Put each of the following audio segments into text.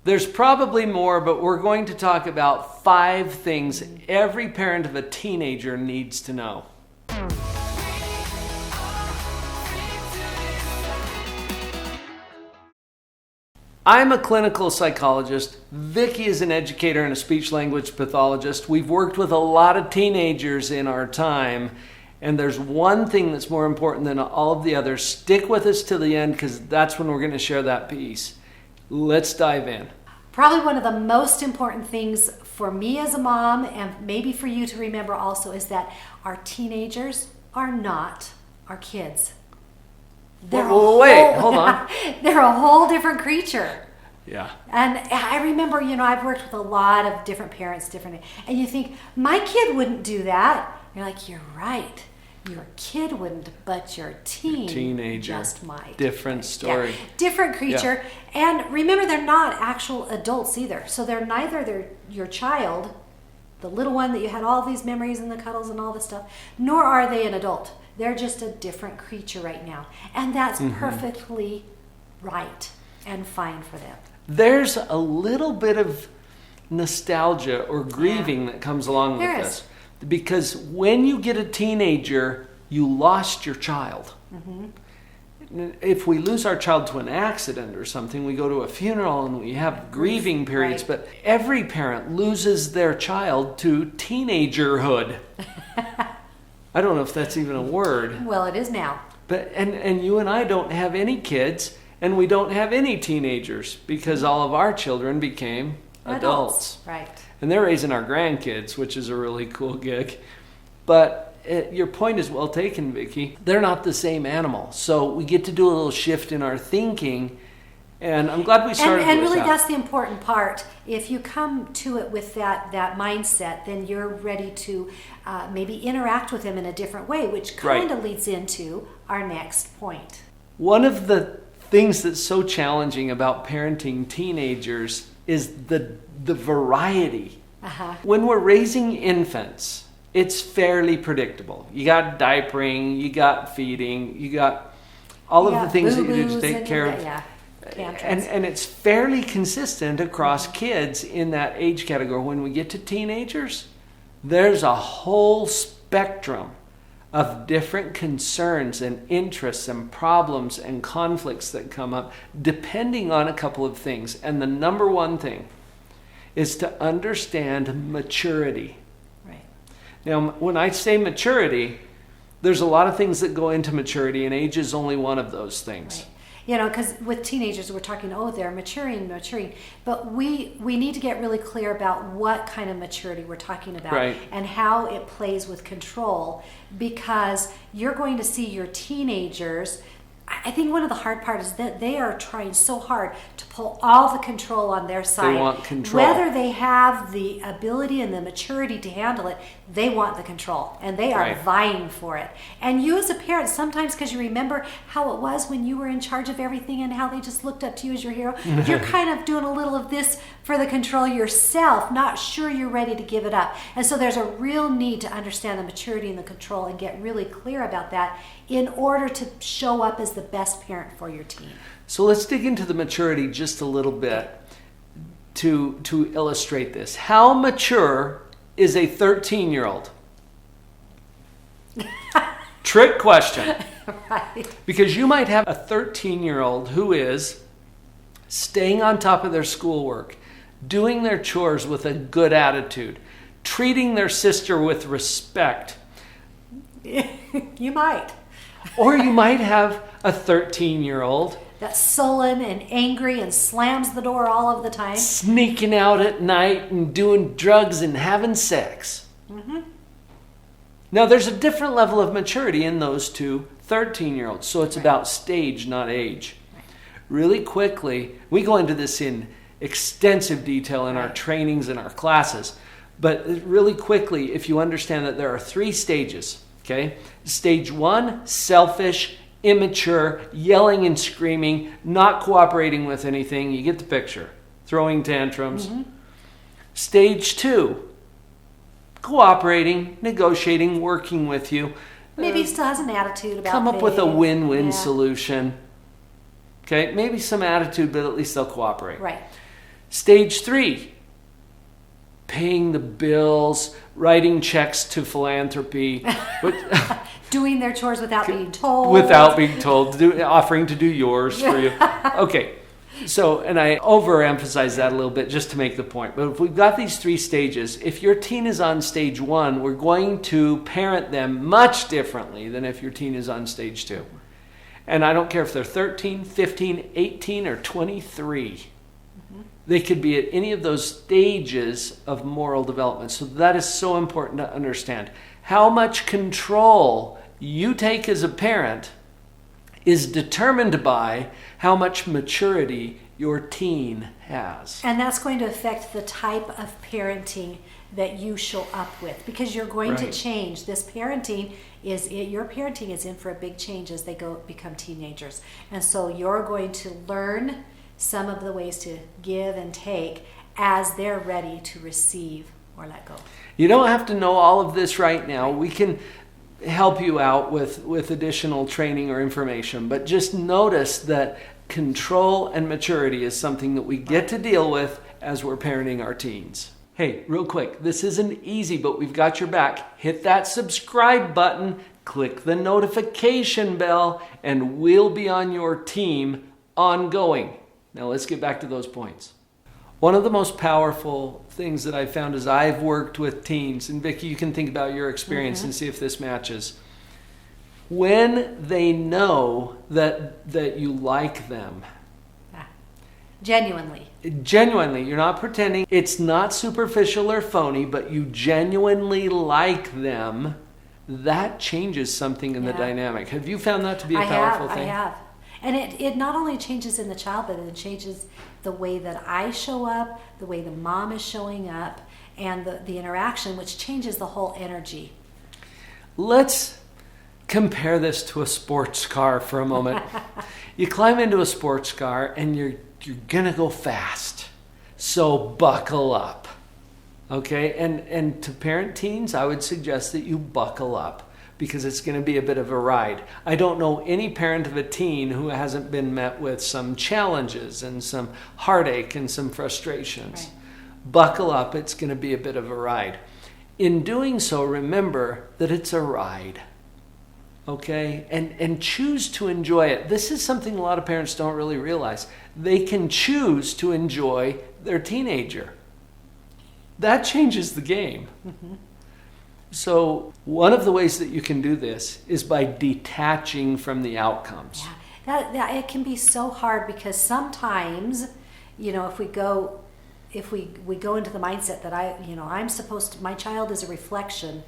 There's probably more, but we're going to talk about 5 things every parent of a teenager needs to know. I'm a clinical psychologist. Vicki is an educator and a speech-language pathologist. We've worked with a lot of teenagers in our time, and there's one thing that's more important than all of the others. Stick with us to the end, because that's when we're going to share that piece. Let's dive in. Probably one of the most important things for me as a mom, and maybe for you to remember also, is that our teenagers are not our kids. Hold on. They're a whole different creature. Yeah. And I remember, I've worked with a lot of different parents, and you think, my kid wouldn't do that. You're like, you're right. Your kid wouldn't, but your teenager just might. Different story. Yeah. Different creature. Yeah. And remember, they're not actual adults either. So they're neither your child, the little one that you had all these memories and the cuddles and all this stuff, nor are they an adult. They're just a different creature right now. And that's perfectly right and fine for them. There's a little bit of nostalgia or grieving that comes along with this. Because when you get a teenager, you lost your child. If we lose our child to an accident or something, we go to a funeral and we have grieving periods. Right. But every parent loses their child to teenagerhood. I don't know if that's even a word. Well, it is now. But and you and I don't have any kids, and we don't have any teenagers, because all of our children became adults. Right. And they're raising our grandkids, which is a really cool gig. But your point is well taken, Vicki. They're not the same animal. So we get to do a little shift in our thinking. And I'm glad we started with that. And really, that's the important part. If you come to it with that mindset, then you're ready to maybe interact with them in a different way, which kind of leads into our next point. One of the things that's so challenging about parenting teenagers is the variety. When we're raising infants, it's fairly predictable. You got diapering, you got feeding, you got all of the things that you do to take care of. And it's fairly consistent across kids in that age category. When we get to teenagers, there's a whole spectrum of different concerns and interests and problems and conflicts that come up depending on a couple of things. And the number one thing is to understand maturity. Right. Now, when I say maturity, there's a lot of things that go into maturity, and age is only one of those things. Right. Because with teenagers, we're talking, they're maturing. But we need to get really clear about what kind of maturity we're talking about and how it plays with control, because you're going to see your teenagers. I think one of the hard parts is that they are trying so hard to pull all the control on their side. They want control. Whether they have the ability and the maturity to handle it, they want the control, and they are vying for it. And you as a parent, sometimes because you remember how it was when you were in charge of everything and how they just looked up to you as your hero, you're kind of doing a little of this for the control yourself, not sure you're ready to give it up. And so there's a real need to understand the maturity and the control and get really clear about that in order to show up as the best parent for your teen. So let's dig into the maturity just a little bit to illustrate this. How mature is a 13-year-old? Trick question. Right. Because you might have a 13-year-old who is staying on top of their schoolwork, doing their chores with a good attitude, treating their sister with respect. You might. Or you might have a 13-year-old that's sullen and angry and slams the door all of the time, sneaking out at night and doing drugs and having sex. Now, there's a different level of maturity in those two 13-year-olds, so it's about stage, not age. Really quickly, we go into this in extensive detail in our trainings and our classes, but really quickly, if you understand that there are 3 stages, okay? Stage 1, selfish, immature, yelling and screaming, not cooperating with anything. You get the picture. Throwing tantrums. Stage 2, cooperating, negotiating, working with you. Maybe still has an attitude about come up with a win-win yeah. solution. Okay, maybe some attitude, but at least they'll cooperate. Right. Stage 3, paying the bills, writing checks to philanthropy. Doing their chores without being told. Without being told, offering to do yours for you. Okay, so, and I overemphasize that a little bit just to make the point. But if we've got these 3 stages, if your teen is on stage 1, we're going to parent them much differently than if your teen is on stage 2. And I don't care if they're 13, 15, 18, or 23. They could be at any of those stages of moral development. So that is so important to understand. How much control you take as a parent is determined by how much maturity your teen has. And that's going to affect the type of parenting that you show up with, because you're going to change. Your parenting is in for a big change as they become teenagers. And so you're going to learn some of the ways to give and take as they're ready to receive or let go. You don't have to know all of this right now. We can help you out with additional training or information, but just notice that control and maturity is something that we get to deal with as we're parenting our teens. Hey, real quick, this isn't easy, but we've got your back. Hit that subscribe button, click the notification bell, and we'll be on your team ongoing. Now let's get back to those points. One of the most powerful things that I've found as I've worked with teens, and Vicki, you can think about your experience and see if this matches. When they know that you like them. Genuinely, you're not pretending. It's not superficial or phony, but you genuinely like them. That changes something in the dynamic. Have you found that to be a powerful thing? I have. And it not only changes in the child, but it changes the way that I show up, the way the mom is showing up, and the interaction, which changes the whole energy. Let's compare this to a sports car for a moment. You climb into a sports car and you're gonna go fast. So buckle up. Okay? And to parent teens, I would suggest that you buckle up, because it's going to be a bit of a ride. I don't know any parent of a teen who hasn't been met with some challenges and some heartache and some frustrations. Right. Buckle up, it's going to be a bit of a ride. In doing so, remember that it's a ride. Okay? And choose to enjoy it. This is something a lot of parents don't really realize. They can choose to enjoy their teenager. That changes the game. Mm-hmm. So one of the ways that you can do this is by detaching from the outcomes. Yeah, that it can be so hard, because sometimes, if we go into the mindset that my child is a reflection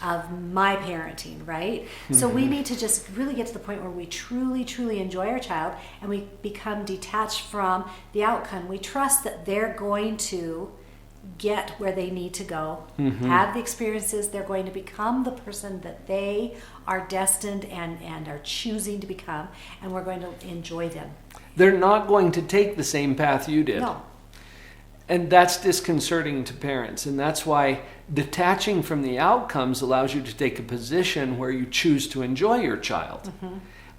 of my parenting, right? Mm-hmm. So we need to just really get to the point where we truly, truly enjoy our child and we become detached from the outcome. We trust that they're going to get where they need to go, have the experiences, they're going to become the person that they are destined and are choosing to become, and we're going to enjoy them. They're not going to take the same path you did. No. And that's disconcerting to parents, and that's why detaching from the outcomes allows you to take a position where you choose to enjoy your child.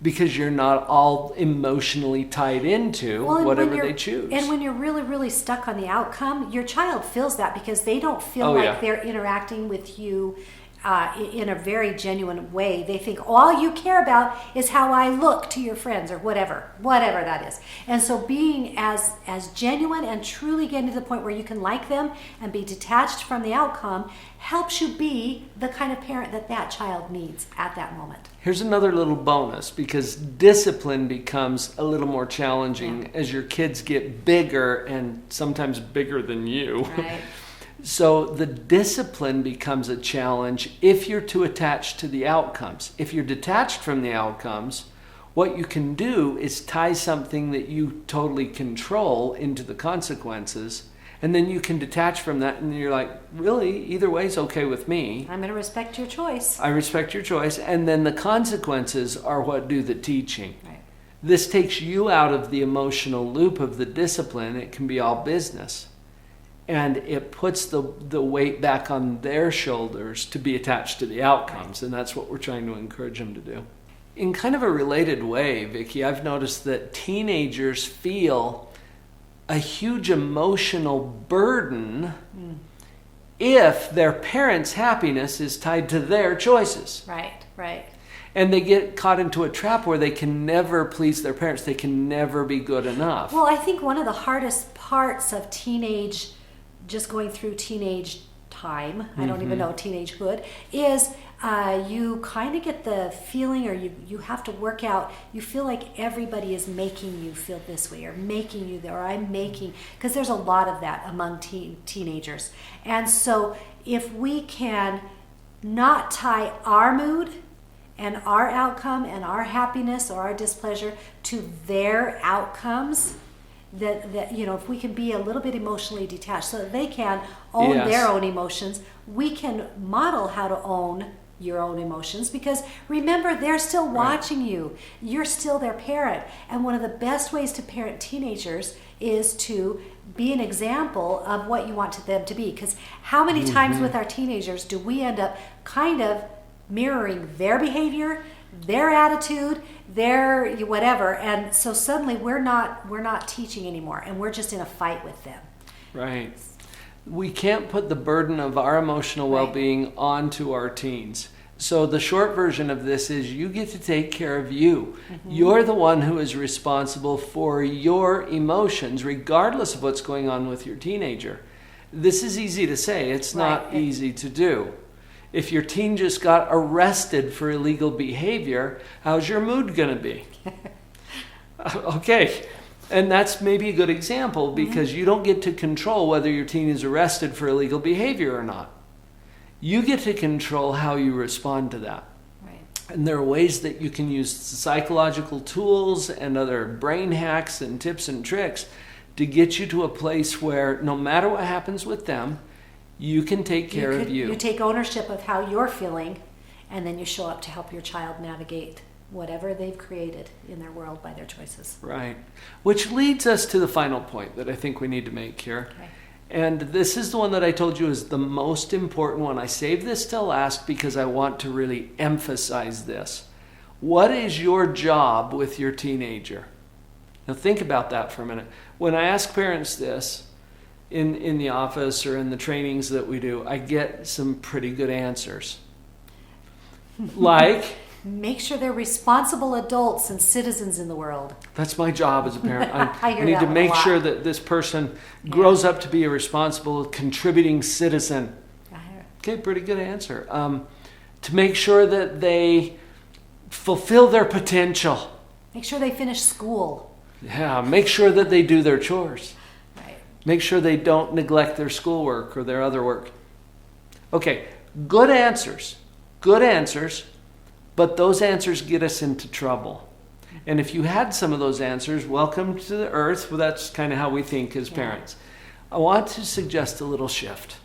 Because you're not all emotionally tied into whatever they choose. And when you're really, really stuck on the outcome, your child feels that, because they don't feel they're interacting with you in a very genuine way. They think all you care about is how I look to your friends, or whatever that is. And so being as genuine and truly getting to the point where you can like them and be detached from the outcome helps you be the kind of parent that child needs at that moment. Here's another little bonus, because discipline becomes a little more challenging as your kids get bigger, and sometimes bigger than you. Right. So the discipline becomes a challenge if you're too attached to the outcomes. If you're detached from the outcomes, what you can do is tie something that you totally control into the consequences, and then you can detach from that, and you're like, really, either way is okay with me. I'm going to respect your choice. I respect your choice, and then the consequences are what do the teaching. Right. This takes you out of the emotional loop of the discipline. It can be all business. And it puts the weight back on their shoulders to be attached to the outcomes. And that's what we're trying to encourage them to do. In kind of a related way, Vicki, I've noticed that teenagers feel a huge emotional burden if their parents' happiness is tied to their choices. Right. And they get caught into a trap where they can never please their parents. They can never be good enough. Well, I think one of the hardest parts of just going through teenage time, I don't even know, teenagehood, is you kind of get the feeling, or you have to work out, you feel like everybody is making you feel this way, or making you, or I'm making, because there's a lot of that among teenagers. And so if we can not tie our mood and our outcome and our happiness or our displeasure to their outcomes, that if we can be a little bit emotionally detached so that they can own their own emotions, we can model how to own your own emotions, because remember, they're still watching you. You're still their parent. And one of the best ways to parent teenagers is to be an example of what you want them to be. Because how many times with our teenagers do we end up kind of mirroring their behavior, their attitude, their whatever, and so suddenly we're not teaching anymore, and we're just in a fight with them. Right. We can't put the burden of our emotional well-being onto our teens. So the short version of this is you get to take care of you. You're the one who is responsible for your emotions, regardless of what's going on with your teenager. This is easy to say. It's not easy to do. If your teen just got arrested for illegal behavior, how's your mood going to be? Okay. And that's maybe a good example, because you don't get to control whether your teen is arrested for illegal behavior or not. You get to control how you respond to that. Right. And there are ways that you can use psychological tools and other brain hacks and tips and tricks to get you to a place where no matter what happens with them, you can take care of you. You take ownership of how you're feeling, and then you show up to help your child navigate whatever they've created in their world by their choices. Right. Which leads us to the final point that I think we need to make here. Okay. And this is the one that I told you is the most important one. I saved this till last because I want to really emphasize this. What is your job with your teenager? Now think about that for a minute. When I ask parents this in the office or in the trainings that we do, I get some pretty good answers. Like... Make sure they're responsible adults and citizens in the world. That's my job as a parent. I need that to one make a lot. sure that this person grows up to be a responsible, contributing citizen. Okay, pretty good answer. To make sure that they fulfill their potential. Make sure they finish school. Yeah, make sure that they do their chores. Right. Make sure they don't neglect their schoolwork or their other work. Okay, good answers. Good answers. But those answers get us into trouble. And if you had some of those answers, welcome to the earth. Well, that's kind of how we think as parents. I want to suggest a little shift.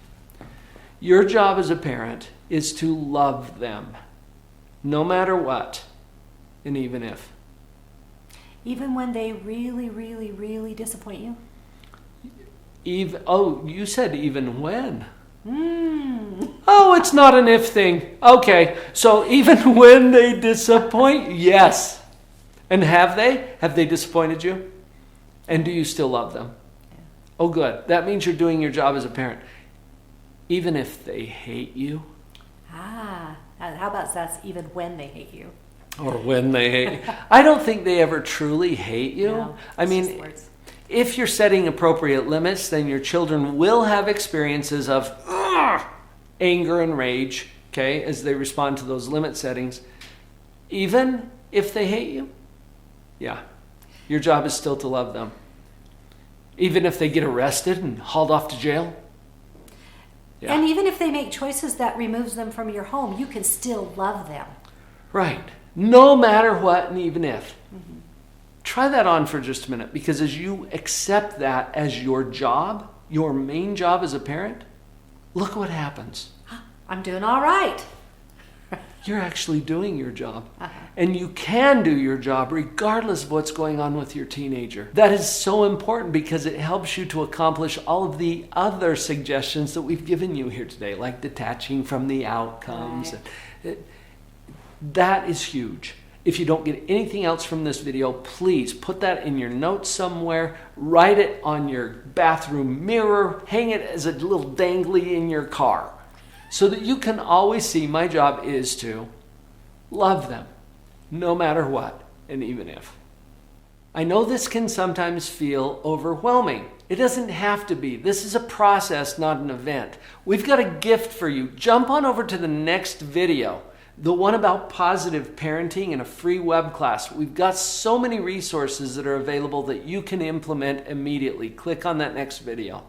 Your job as a parent is to love them, no matter what, and even if. Even when they really, really, really disappoint you? You said even when. Oh, it's not an if thing. Okay, so even when they disappoint, yes. And have they? Have they disappointed you? And do you still love them? Yeah. Oh, good. That means you're doing your job as a parent. Even if they hate you. How about that's even when they hate you? Or when they hate you. I don't think they ever truly hate you. No, I mean, just words. if you're setting appropriate limits, then your children will have experiences of anger and rage, okay, as they respond to those limit settings. Even if they hate you, yeah, your job is still to love them. Even if they get arrested and hauled off to jail. Yeah. And even if they make choices that removes them from your home, you can still love them. Right. No matter what, and even if. Try that on for just a minute, because as you accept that as your job, your main job as a parent, look what happens. I'm doing all right. You're actually doing your job. And you can do your job regardless of what's going on with your teenager. That is so important because it helps you to accomplish all of the other suggestions that we've given you here today, like detaching from the outcomes. Right. That is huge. If you don't get anything else from this video, please put that in your notes somewhere, write it on your bathroom mirror, hang it as a little dangly in your car, so that you can always see my job is to love them, no matter what, and even if. I know this can sometimes feel overwhelming. It doesn't have to be. This is a process, not an event. We've got a gift for you. Jump on over to the next video, the one about positive parenting in a free web class. We've got so many resources that are available that you can implement immediately. Click on that next video.